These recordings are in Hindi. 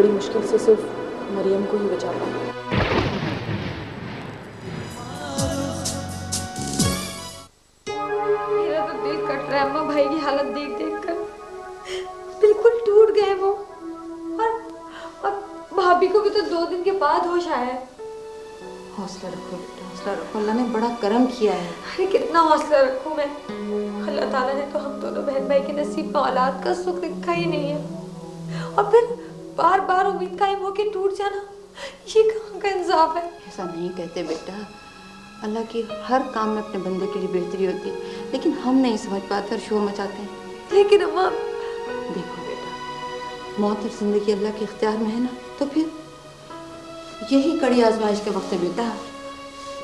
बड़ी मुश्किल से सिर्फ मरियम को ही बचा पाई। मेरा तो दिल कट रहा है अम्मा, भाई की हालत देख देख कर। बिल्कुल टूट गए वो। और भाभी को भी तो 2 दिन के बाद होश आया है। हौसला रखो बेटा, हौसला रखो। अल्लाह ने बड़ा करम किया है। अरे कितना हौसला रखूं मैं। अल्लाह ताला ने तो हम दोनों बहन भाई के नसीब में औलाद का सुख लिखा ही नहीं है, और फिर बार बार उम्मीद कायम होके टूट जाना, ये कहाँ का इंसाफ है। ऐसा नहीं कहते बेटा, अल्लाह की हर काम में अपने बंदे के लिए बेहतरी होती है, लेकिन हम नहीं समझ पाते और शोर मचाते हैं। लेकिन अम्मा देखो बेटा, मौत और जिंदगी अल्लाह के इख्तियार में है ना, तो फिर यही कड़ी आजमाइश का वक्त है बेटा।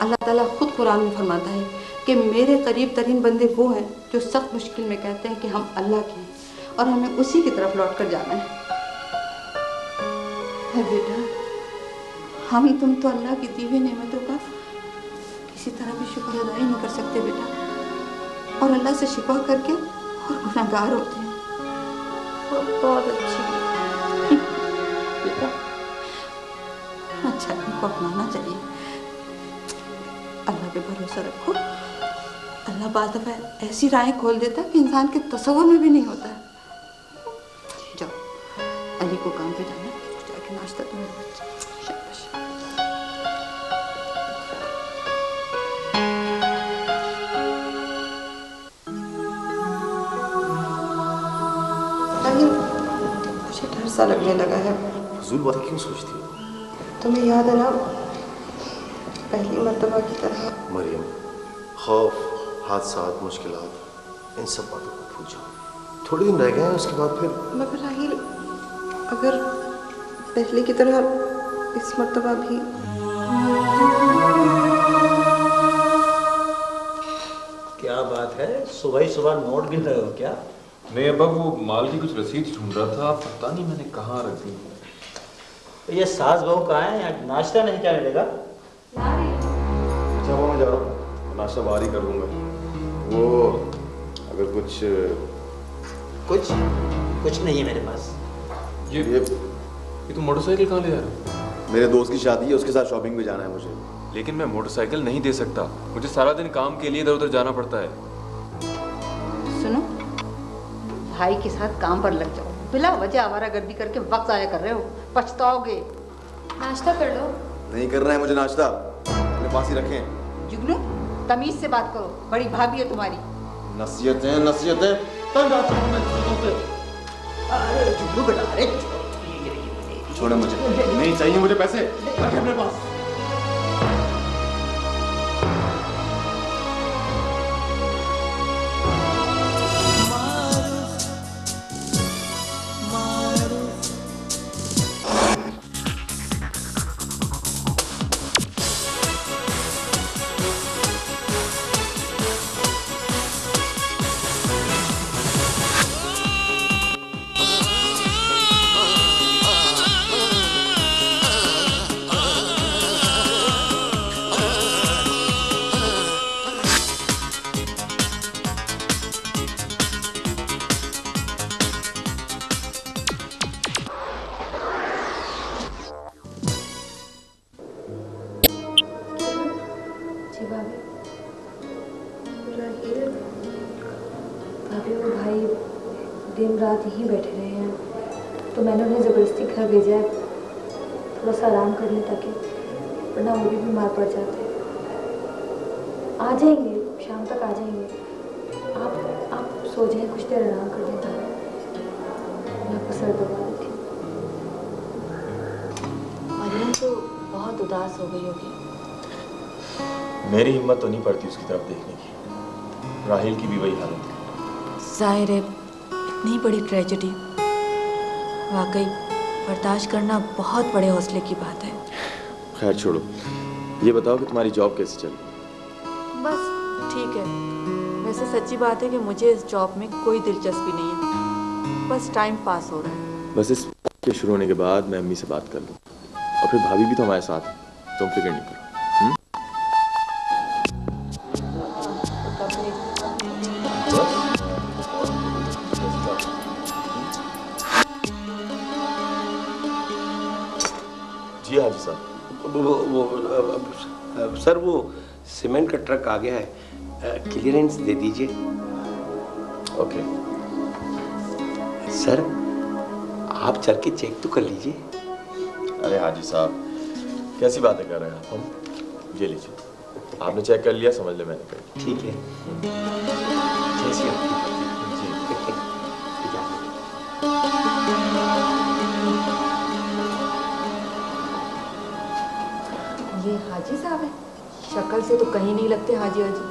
अल्लाह ताला खुद कुरान में फरमाता है कि मेरे करीब तरीन बंदे वो हैं जो सख्त मुश्किल में कहते हैं कि हम अल्लाह के हैं और हमें उसी की तरफ लौट कर जाना है बेटा। हम तुम तो अल्लाह की दी हुई नेमतों का किसी तरह भी शुक्र अदा ही नहीं कर सकते बेटा, और अल्लाह से शिकवा करके और गुनाहगार होते हैं। बहुत अच्छी बेटा, अच्छा इनको अपनाना चाहिए। अल्लाह पे भरोसा रखो। अल्लाह बात दफा ऐसी राहें खोल देता है कि इंसान के तसव्वुर में भी नहीं होता है। जाओ, अली को काम पे जाना, जाके नाश्ता तो मेरे बच्चे। शाबाश। मुझे डर सा लगने लगा है। फजूल बातें क्यों सोचती हो? तुम्हें याद है ना पहली मर्तबा की तरह? मरियम, खौफ, हादसात, मुश्किलात, इन सब बातों को भूल जाओ। थोड़े दिन रह गए हैं, उसके बाद फिर। मगर राहिल, अगर पहले की तरह इस मर्तबा भी। क्या बात है, सुबह ही सुबह नोट गिन रहे हो क्या? नहीं अब्बा, वो माल की कुछ रसीद ढूंढ रहा था, पता नहीं मैंने कहाँ रख दी। तो ये सास बहू कहाँ है? यहाँ नाश्ता नहीं क्या मिलेगा? अच्छा वो मैं जा रहा हूँ, नाश्ता बाहर ही कर दूंगा। वो अगर कुछ नहीं है मेरे पास। ये तो मोटरसाइकिल कहाँ ले जा रहा है? मेरे दोस्त की शादी है, उसके साथ शॉपिंग भी जाना है मुझे। लेकिन मैं मोटरसाइकिल नहीं दे सकता, मुझे सारा दिन काम के लिए इधर उधर जाना पड़ता है। सुनो, भाई के साथ काम पर लग जाओ। बिला वजह आवारागर्दी करके वक्त जाया कर रहे हो, पछताओगे। नाश्ता कर लो। नहीं करना है मुझे नाश्ता, अपने पास ही रखें। जुगनू, तमीज से बात करो, बड़ी भाभी है तुम्हारी। नसीहतें तंग आता हूं मैं चीजों से। अरे जुगनू बेटा, अरे छोड़ो मुझे, नहीं चाहिए मुझे पैसे, रखें अपने पास। भाभी वो भाई दिन रात यहीं बैठे रहे हैं, तो मैंने उन्हें ज़बरदस्ती घर भेजा है थोड़ा सा आराम करने, ताकि वरना वो भी बीमार पड़ जाते। आ जाएंगे, शाम तक आ जाएंगे। आप सो जाएं, कुछ देर आराम कर लेता हूँ। मैं आपको सर दबा देती हूँ। मरियम तो बहुत उदास हो गई होगी। मेरी हिम्मत तो नहीं पड़ती उसकी तरफ देखने की। राहिल की भी वही हालत है। जाहिर है इतनी बड़ी ट्रेजेडी वाकई बर्दाश्त करना बहुत बड़े हौसले की बात है। खैर छोड़ो, ये बताओ कि तुम्हारी जॉब कैसी चल रही है? बस ठीक है। वैसे सच्ची बात है कि मुझे इस जॉब में कोई दिलचस्पी नहीं है, बस टाइम पास हो रहा है। बस इस के शुरू होने के बाद मैं अम्मी से बात कर लूँ, और फिर भाभी भी तो हमारे साथ है, तुम फिक्र नहीं करो। सर वो सीमेंट का ट्रक आ गया है, क्लियरेंस दे दीजिए। ओके। सर आप चल के चेक तो कर लीजिए। अरे हाजी साहब, कैसी बातें कर रहे हैं आप? हम ये लीजिए, आपने चेक कर लिया, समझ ले मैंने कर लिया। ठीक है, जैसी आपकी ये हाजी साहब है? शक्ल से तो कहीं नहीं लगते हाजी हाजी।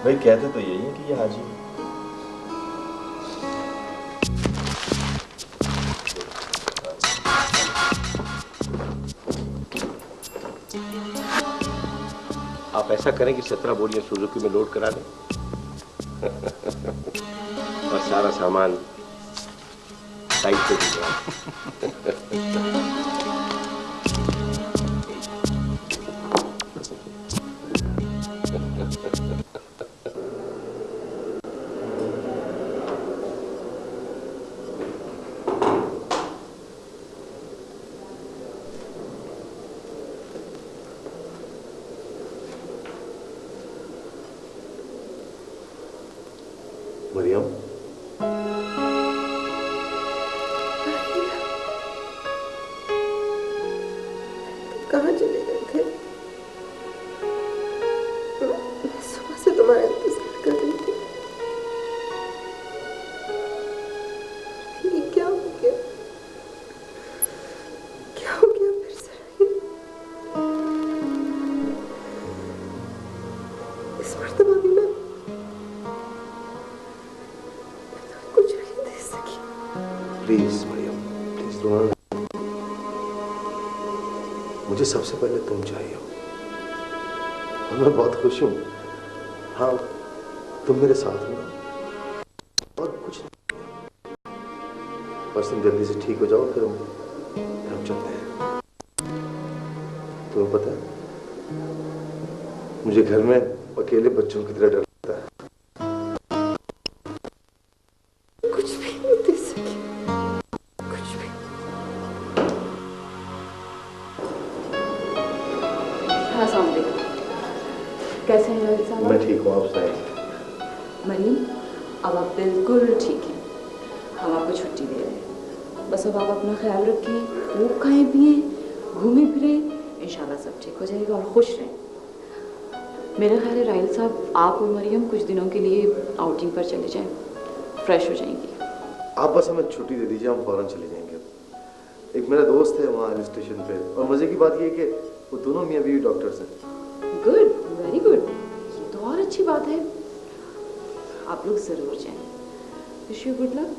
भाई कहते तो यही है कि ये हाजी है। आप ऐसा करें कि 17 बोरियां सुजुकी में लोड करा दें और सारा सामान साइड पे भिजवा। मरियम, कहाँ चले गए थे? मैं सुबह से तुम्हारा इंतजार कर रही थी। ये क्या हो गया? क्या हो गया फिर से? इस मर्तबा भी मैं कुछ भी नहीं दे सकी। प्लीज मरियम, प्लीज रोना नहीं। मुझे सबसे पहले तुम चाहिए हो और मैं बहुत खुश हूँ। हाँ, तुम मेरे साथ हो और कुछ नहीं, बस तुम जल्दी से ठीक हो जाओ, फिर हम चलते हैं। तुम्हें पता है, मुझे घर में अकेले बच्चों की तरह डर लगता है। कुछ भी नहीं दे सकी, कुछ भी। अस्सलाम वालेकुम। कैसे हैं रोहित साहब? मैं ठीक हूँ, आप सुनाइए। मरीम, अब आप बिल्कुल ठीक हैं। हम आपको छुट्टी दे रहे हैं। बस अब आप अपना ख्याल रखें, खूब खाएं पिएं, घूमें फिरें, इंशाल्लाह सब ठीक हो जाएगा और खुश रहें। मेरा ख्याल है राहिल साहब, आप और मरियम कुछ दिनों के लिए आउटिंग पर चले जाएं, फ्रेश हो जाएंगी। आप बस हमें छुट्टी दे दीजिए, हम फौरन चले जाएंगे। एक मेरा दोस्त है वहाँ हिल स्टेशन पे, और मजे की बात ये है कि वो दोनों मियाँ बीवी डॉक्टर्स हैं। गुड, वेरी गुड, ये तो और अच्छी बात है। आप लोग जरूर जाएं। Wish you good luck.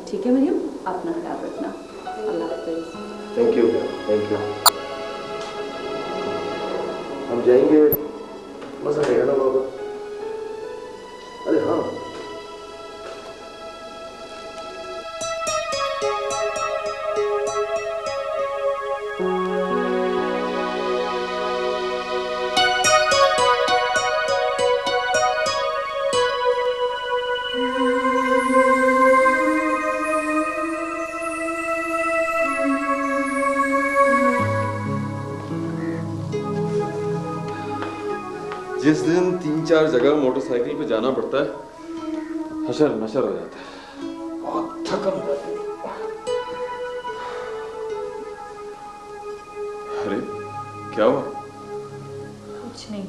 ठीक है मरियम, अपना ख्याल रखना। अल्लाह हाफिज़। Thank you, thank you. हम जाएंगे, मजा आएगा ना बाबा? अरे हाँ, जिस दिन 3-4 जगह मोटरसाइकिल पे जाना पड़ता है, हशर नशर हो जाता है, बहुत थकन हो जाती है। अरे क्या हुआ? कुछ नहीं।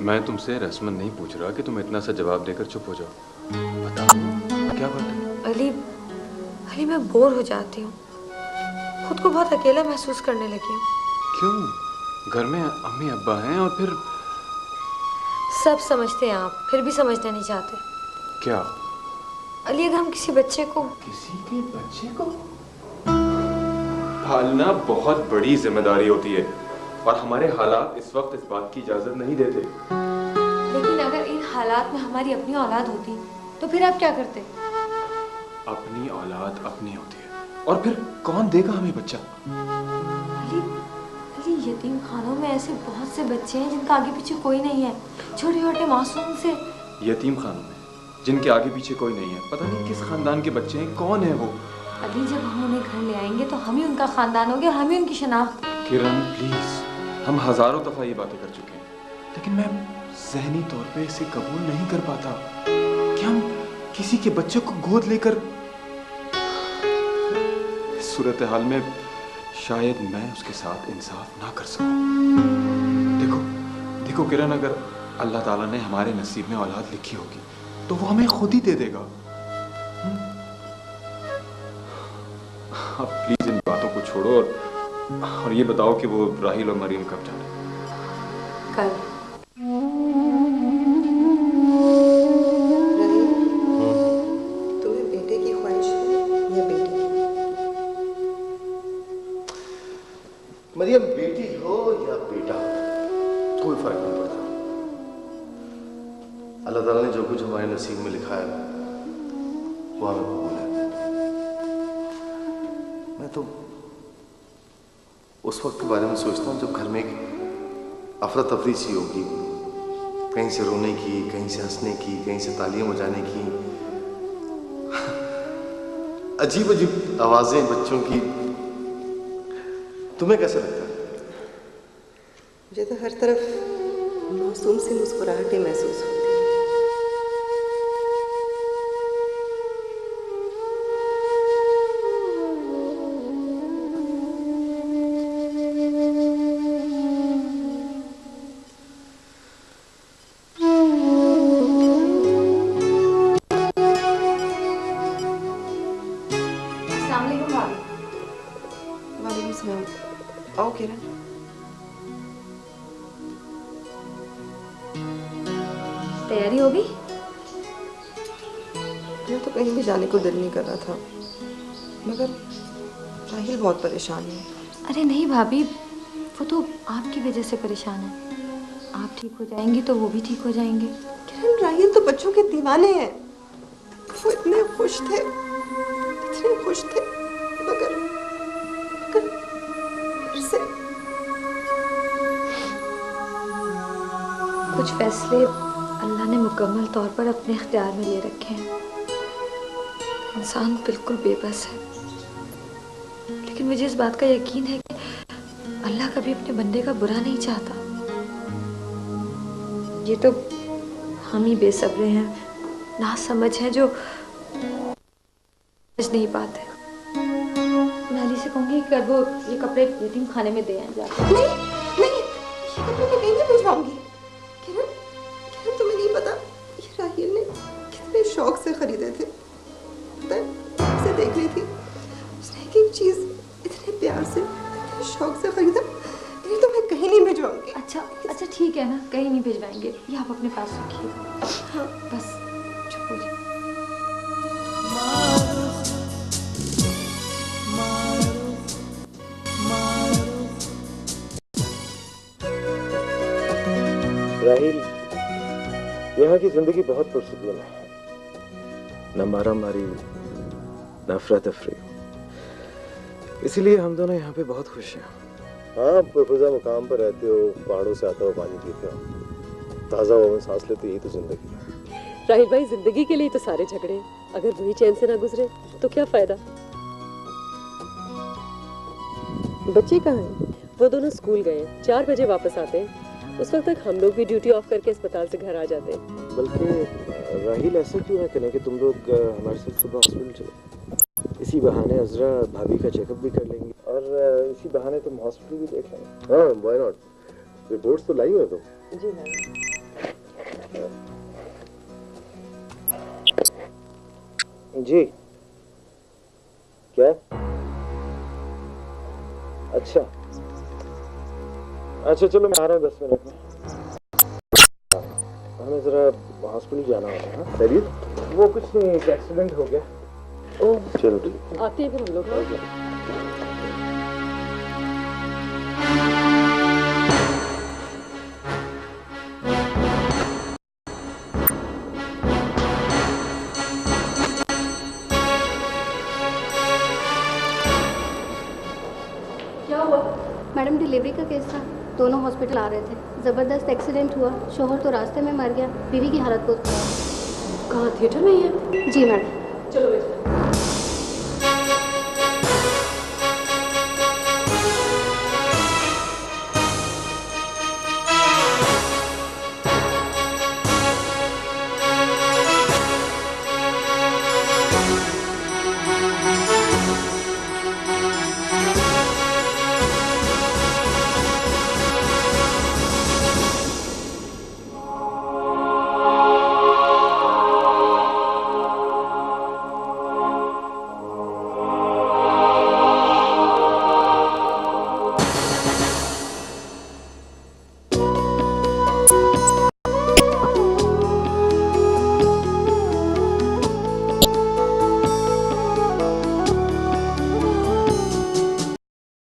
मैं तुमसे रस्मन नहीं पूछ रहा कि तुम इतना सा जवाब देकर चुप हो जाओ। बताओ क्या बात है? अली, अली मैं बोर हो जाती हूँ, खुद को बहुत अकेला महसूस करने लगी हूँ। क्यों? घर में अम्मी अब्बा हैं और फिर सब समझते हैं आप, फिर भी समझना नहीं चाहते। क्या? अली, अगर हम किसी बच्चे को पालना बहुत बड़ी जिम्मेदारी होती है और हमारे हालात इस वक्त इस बात की इजाजत नहीं देते। लेकिन अगर इन हालात में हमारी अपनी औलाद होती तो फिर आप क्या करते? अपनी औलाद अपनी होती है और फिर कौन देगा हमें बच्चा? अली, अली यतीम खानों में ऐसे बहुत से बच्चे हैं जिनका आगे पीछे कोई नहीं है, छोटे छोटे मासूम से। यतीम खानों में जिनके आगे पीछे कोई नहीं है, पता नहीं किस खानदान के बच्चे हैं, कौन है वो? अली, जब हम उन्हें घर ले आएंगे तो हम ही उनका खानदान होंगे और हम ही उनकी शनाख्त किरण प्लीज, हम हजारों दफा ये बातें कर चुके हैं, लेकिन मैं ज़हनी तौर पे इसे कबूल नहीं कर पाता कि हम किसी के बच्चे को गोद लेकर, इस सूरत हाल में शायद मैं उसके साथ इंसाफ ना कर सकूं। देखो देखो किरण, अगर अल्लाह ताला ने हमारे नसीब में औलाद लिखी होगी तो वो हमें खुद ही दे देगा। आप प्लीज इन बातों को छोड़ो और ये बताओ कि वो राहिल और मरीम कब जाने? कल। तुम्हें बेटे की ख्वाहिश है या बेटी की? मरियम बेटी हो या बेटा, कोई फर्क नहीं पड़ता। अल्लाह ताला ने जो कुछ हमारे नसीब में लिखा है वो हमें कबूल है। मैं तो उस वक्त के बारे में सोचता हूँ जब घर में एक अफरा तफरी सी होगी, कहीं से रोने की, कहीं से हंसने की, कहीं से तालियां बजाने की, अजीब अजीब आवाजें बच्चों की। तुम्हें कैसा लगता है? मुझे तो हर तरफ मासूम सी मुस्कुराहटें महसूस होती हैं। आओ किरण। तैयारी होगी? मेरा तो कहीं भी जाने को दिल नहीं कर रहा था, मगर राहिल बहुत परेशान है। अरे नहीं भाभी, वो तो आपकी वजह से परेशान है। आप ठीक हो जाएंगी तो वो भी ठीक हो जाएंगे। किरण, राहिल तो बच्चों के दीवाने हैं। वो इतने खुश थे, मगर फिर से कुछ फैसले अल्लाह ने मुकम्मल तौर पर अपने इख्तियार में ले रखे हैं। इंसान बिल्कुल बेबस है, लेकिन मुझे इस बात का यकीन है कि अल्लाह कभी अपने बंदे का बुरा नहीं चाहता। ये तो हम ही बेसब्रे हैं, नासमझ हैं, जो समझ नहीं पाते। मैं अली से कहूँगी कि वो ये कपड़े यतीम खाने में दे आए जाकर। नहीं, ये कपड़े मैं कहीं नहीं भिजवाऊंगी। किरण, तुम्हें नहीं पता ये राहिल ने कितने शौक से खरीदे थे। पता है, उसे देख रही थी, उसने एक चीज इतने प्यार से, इतने शौक से खरीदा। ये तो मैं कहीं नहीं भिजवाऊंगी। अच्छा ठीक है ना, कहीं नहीं भिजवाएंगे, ये आप अपने पास रखिएगा। हाँ, बस चुप हो जाइए। राहिल, यहाँ की जिंदगी बहुत पुरसुकून है, न मारा मारी, न अफरा तफरी। इसीलिए हम दोनों यहाँ पे बहुत खुश हैं। हाँ, पुरफुजा मुकाम पर रहते हो, पहाड़ों से आता हुआ पानी पीते हो, ताज़ा हवा में सांस लेते, यही तो जिंदगी है। राहिल भाई, जिंदगी के लिए तो सारे झगड़े, अगर वही चैन से ना गुजरे तो क्या फायदा। बच्चे कहाँ हैं? वो दोनों स्कूल गए हैं, 4 बजे वापस आते हैं। उस वक्त तक हम लोग भी ड्यूटी ऑफ करके अस्पताल से घर आ जाते हैं। बल्कि राहिल, ऐसा क्यों है करें कि तुम लोग हमारे साथ सुबह हॉस्पिटल चलो, इसी बहाने अजरा भाभी का चेकअप भी कर लेंगे और इसी बहाने तुम हॉस्पिटल भी देख लेंगे। हाँ, व्हाई नॉट। रिपोर्ट्स तो लाई हो तुम? जी हाँ। जी क्या? अच्छा चलो, मैं आ रहा हूँ 10 मिनट में। हमें जरा हॉस्पिटल जाना होगा। हाँ खैरियत? वो कुछ नहीं, एक एक्सीडेंट हो गया। ओह चलो ठीक, आते हैं फिर हम लोग। क्या हुआ? मैडम, डिलीवरी का केस था, दोनों हॉस्पिटल आ रहे थे, ज़बरदस्त एक्सीडेंट हुआ, शोहर तो रास्ते में मर गया, बीवी की हालत बहुत खराब। कहाँ, थिएटर में ही है? जी मैडम। चलो बेटा।